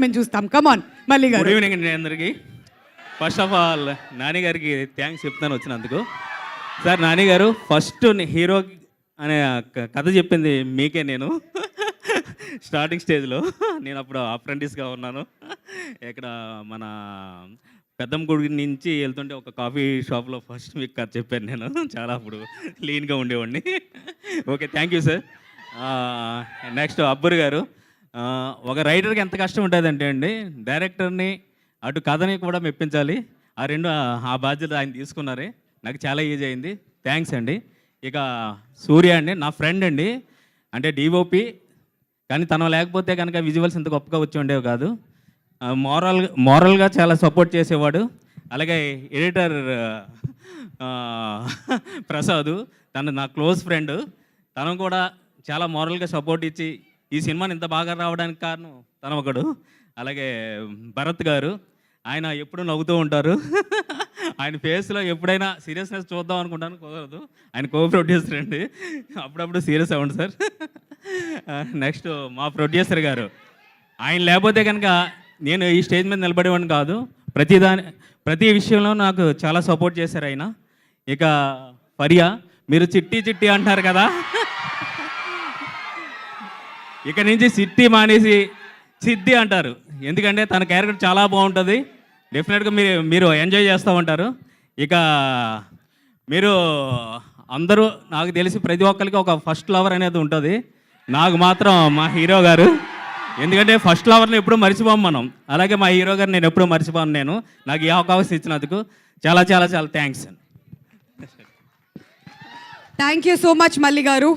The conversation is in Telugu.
మేము చూస్తాం. కమాన్ మళ్ళీ గుడ్ గారు. ఈవినింగ్ అండి అందరికీ. ఫస్ట్ ఆఫ్ ఆల్ నాని గారికి థ్యాంక్స్ చెప్తాను వచ్చినందుకు. సార్ నాని గారు ఫస్ట్ హీరో అనే కథ చెప్పింది మీకే. నేను స్టార్టింగ్ స్టేజ్లో నేను అప్పుడు అప్రెంటిస్గా ఉన్నాను. ఇక్కడ మన పెద్దమ్మ గుడి నుంచి వెళ్తుంటే ఒక కాఫీ షాప్లో ఫస్ట్ మీకు కథ చెప్పాను నేను. చాలా అప్పుడు లీన్గా ఉండేవాడిని. Okay, thank you sir. Next Abburu గారు. ఒక రైటర్కి ఎంత కష్టం ఉంటుందంటే అండి, డైరెక్టర్ని అటు కథని కూడా మెప్పించాలి. ఆ బాధ్యత ఆయన తీసుకున్నారే. నాకు చాలా ఈజీ అయింది. థ్యాంక్స్ అండి. ఇక సూర్య అండి నా ఫ్రెండ్ అండి, అంటే డిఓపి. కానీ తను లేకపోతే కనుక విజువల్స్ ఇంత గొప్పగా వచ్చి ఉండేవి కాదు. మోరల్గా చాలా సపోర్ట్ చేసేవాడు. అలాగే ఎడిటర్ ప్రసాద్, తను నా క్లోజ్ ఫ్రెండ్. తను కూడా చాలా మోరల్గా సపోర్ట్ ఇచ్చి ఈ సినిమాని ఇంత బాగా రావడానికి కారణం తను ఒకడు. అలాగే భరత్ గారు, ఆయన ఎప్పుడు నవ్వుతూ ఉంటారు. ఆయన ఫేస్లో ఎప్పుడైనా సీరియస్నెస్ చూద్దాం అనుకుంటాను, కుదరదు. ఆయన కో ప్రొడ్యూసర్ అండి, అప్పుడప్పుడు సీరియస్ అవ్వండి సార్. నెక్స్ట్ మా ప్రొడ్యూసర్ గారు, ఆయన లేకపోతే కనుక నేను ఈ స్టేజ్ మీద నిలబడేవాడిని కాదు. ప్రతి విషయంలో నాకు చాలా సపోర్ట్ చేశారు ఆయన. ఇక ఫరియా, మీరు చిట్టి అంటారు కదా, ఇక నుంచి సిట్టి మానేసి సిద్ధి అంటారు. ఎందుకంటే తన క్యారెక్టర్ చాలా బాగుంటుంది. డెఫినెట్గా మీరు ఎంజాయ్ చేస్తూ ఉంటారు. ఇక మీరు అందరూ, నాకు తెలిసి ప్రతి ఒక్కరికి ఒక ఫస్ట్ లవర్ అనేది ఉంటుంది. నాకు మాత్రం మా హీరో గారు. ఎందుకంటే ఫస్ట్ లవర్ని ఎప్పుడూ మర్చిపోము మనం. అలాగే మా హీరో గారు నేను ఎప్పుడూ మర్చిపోను. నాకు ఈ అవకాశం ఇచ్చినందుకు చాలా చాలా చాలా thanks. Thank you so much Malli గారు.